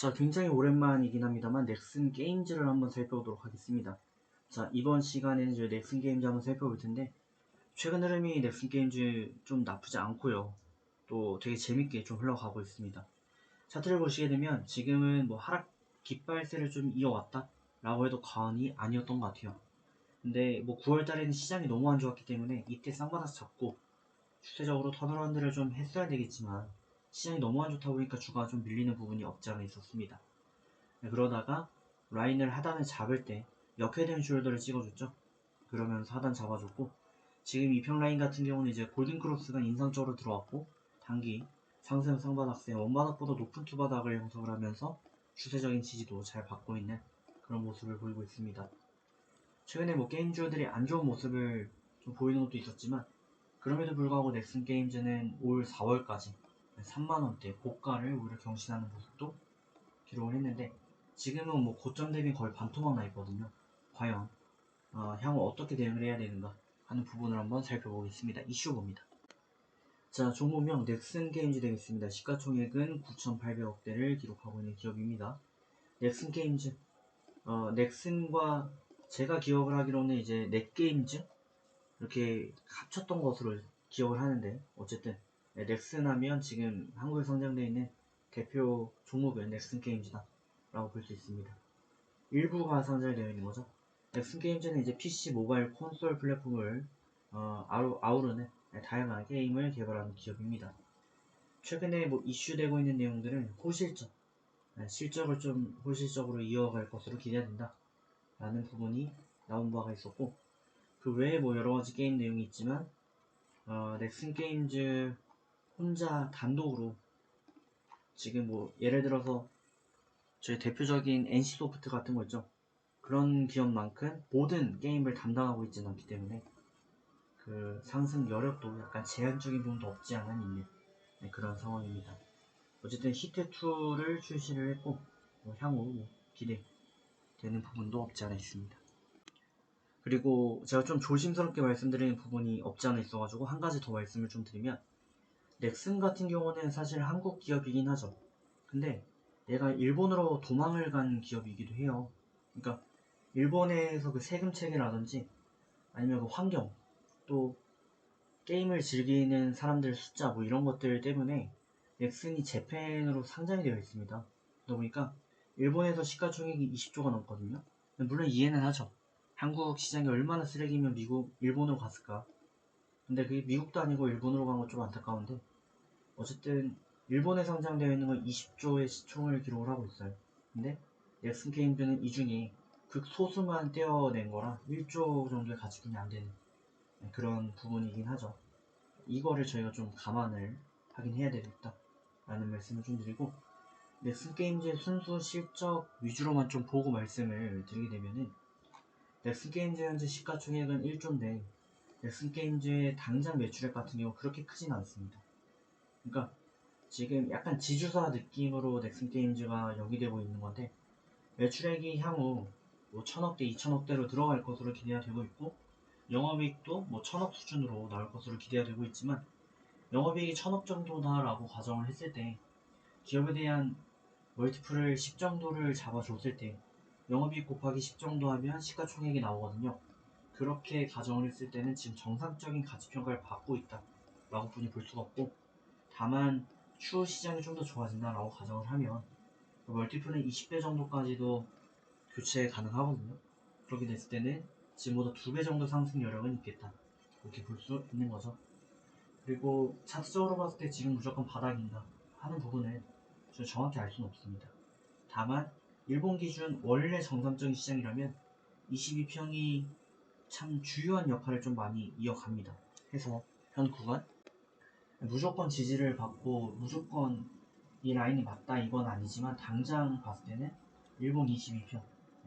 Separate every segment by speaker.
Speaker 1: 자, 굉장히 오랜만이긴 합니다만 넥슨 게임즈를 한번 살펴보도록 하겠습니다. 자, 이번 시간에는 이제 넥슨 게임즈 한번 살펴볼 텐데 최근 흐름이 넥슨 게임즈 좀 나쁘지 않고요. 또 되게 재밌게 좀 흘러가고 있습니다. 차트를 보시게 되면 지금은 뭐 하락 깃발세를 좀 이어왔다 라고 해도 과언이 아니었던 것 같아요. 근데 뭐 9월달에는 시장이 너무 안 좋았기 때문에 이때 쌍바닥 잡고 추세적으로 턴어라운드를 좀 했어야 되겠지만 시장이 너무 안 좋다 보니까 주가가 좀 밀리는 부분이 없지 않아 있었습니다. 그러다가 라인을 하단을 잡을 때 역회된 숄더를 찍어줬죠. 그러면서 하단 잡아줬고 지금 이평 라인 같은 경우는 이제 골든크로스가 인상적으로 들어왔고 단기 상승 상바닥세 원바닥보다 높은 투바닥을 형성을 하면서 추세적인 지지도 잘 받고 있는 그런 모습을 보이고 있습니다. 최근에 뭐 게임주들이 안 좋은 모습을 좀 보이는 것도 있었지만 그럼에도 불구하고 넥슨 게임즈는 올 4월까지 3만원대 고가를 오히려 경신하는 모습도 기록을 했는데 지금은 뭐 고점 대비 거의 반토막 나 있거든요. 과연 향후 어떻게 대응을 해야 되는가 하는 부분을 한번 살펴보겠습니다. 이슈 봅니다. 자, 종목명 넥슨 게임즈 되겠습니다. 시가총액은 9,800억대를 기록하고 있는 기업입니다. 넥슨 게임즈, 넥슨과 제가 기억을 하기로는 이제 넷게임즈 이렇게 합쳤던 것으로 기억을 하는데 어쨌든 넥슨 하면 지금 한국에 상장되어 있는 대표 종목은 넥슨 게임즈다 라고 볼 수 있습니다. 일부가 상장되어 있는 거죠. 넥슨 게임즈는 이제 PC, 모바일, 콘솔 플랫폼을 아우르는 다양한 게임을 개발하는 기업입니다. 최근에 뭐 이슈되고 있는 내용들은 호실적, 실적을 좀 호실적으로 이어갈 것으로 기대된다 라는 부분이 나온 바가 있었고 그 외에 뭐 여러가지 게임 내용이 있지만 넥슨 게임즈 혼자 단독으로 지금 뭐 예를 들어서 저희 대표적인 NC소프트 같은 거 있죠. 그런 기업만큼 모든 게임을 담당하고 있지는 않기 때문에 그 상승 여력도 약간 제한적인 부분도 없지 않아 있는 그런 상황입니다. 어쨌든 히트2를 출시를 했고 향후 기대되는 부분도 없지 않아 있습니다. 그리고 제가 좀 조심스럽게 말씀드리는 부분이 없지 않아 있어가지고 한 가지 더 말씀을 좀 드리면 넥슨 같은 경우는 사실 한국 기업이긴 하죠. 근데 얘가 일본으로 도망을 간 기업이기도 해요. 그러니까 일본에서 그 세금 체계라든지 아니면 그 환경 또 게임을 즐기는 사람들 숫자 뭐 이런 것들 때문에 넥슨이 재팬으로 상장이 되어 있습니다. 그러다 보니까 일본에서 시가총액이 20조가 넘거든요. 물론 이해는 하죠. 한국 시장이 얼마나 쓰레기면 일본으로 갔을까. 근데 그게 미국도 아니고 일본으로 간 건 좀 안타까운데 어쨌든 일본에 상장되어 있는 건 20조의 시총을 기록을 하고 있어요. 근데 넥슨 게임즈는 이 중에 극소수만 떼어낸 거라 1조 정도의 가치금이 안 되는 그런 부분이긴 하죠. 이거를 저희가 좀 감안을 하긴 해야 되겠다 라는 말씀을 좀 드리고 넥슨 게임즈의 순수 실적 위주로만 좀 보고 말씀을 드리게 되면은 넥슨 게임즈 현재 시가총액은 1조인데 넥슨 게임즈의 당장 매출액 같은 경우 그렇게 크진 않습니다. 그러니까 지금 약간 지주사 느낌으로 넥슨 게임즈가 연기되고 있는 건데 매출액이 향후 뭐 1000억대, 2000억대로 들어갈 것으로 기대가 되고 있고 영업이익도 뭐 1000억 수준으로 나올 것으로 기대가 되고 있지만 영업이익이 1000억 정도다라고 가정을 했을 때 기업에 대한 멀티플을 10 정도를 잡아줬을 때 영업이익 곱하기 10 정도 하면 시가총액이 나오거든요. 그렇게 가정을 했을 때는 지금 정상적인 가치평가를 받고 있다 라고 분이 볼 수가 없고 다만 추후 시장이 좀 더 좋아진다 라고 가정을 하면 멀티플은 20배 정도까지도 교체 가능하거든요. 그렇게 됐을 때는 지금보다 2배 정도 상승 여력은 있겠다 이렇게 볼 수 있는 거죠. 그리고 차트적으로 봤을 때 지금 무조건 바닥인가 하는 부분은 저 정확히 알 수는 없습니다. 다만 일본 기준 원래 정상적인 시장이라면 22평이 참 주요한 역할을 좀 많이 이어갑니다. 해서 현 구간 무조건 지지를 받고 무조건 이 라인이 맞다 이건 아니지만 당장 봤을 때는 일본 22평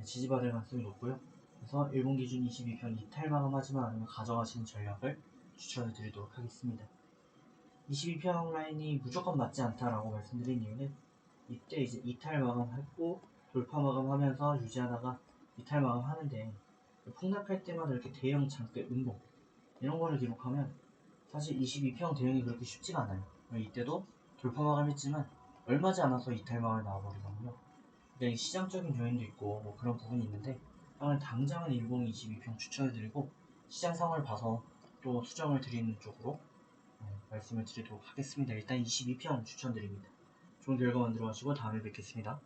Speaker 1: 지지받을 가능성이 높고요. 그래서 일본 기준 22평 이탈 마감하지만 않으면 가져가시는 전략을 추천을 드리도록 하겠습니다. 22평 라인이 무조건 맞지 않다라고 말씀드린 이유는 이때 이제 이탈 마감하고 돌파 마감하면서 유지하다가 이탈 마감하는데 폭락할 때마다 이렇게 대형 장대 음봉 이런 거를 기록하면 사실 22평 대응이 그렇게 쉽지가 않아요. 이때도 돌파 마감했지만 얼마지 않아서 이탈망을 나와버리거든요. 그러니까 시장적인 요인도 있고 뭐 그런 부분이 있는데 오늘 당장은 1022평 추천해드리고 시장 상황을 봐서 또 수정을 드리는 쪽으로 말씀을 드리도록 하겠습니다. 일단 22평 추천드립니다. 좋은 결과 만들어 가시고 다음에 뵙겠습니다.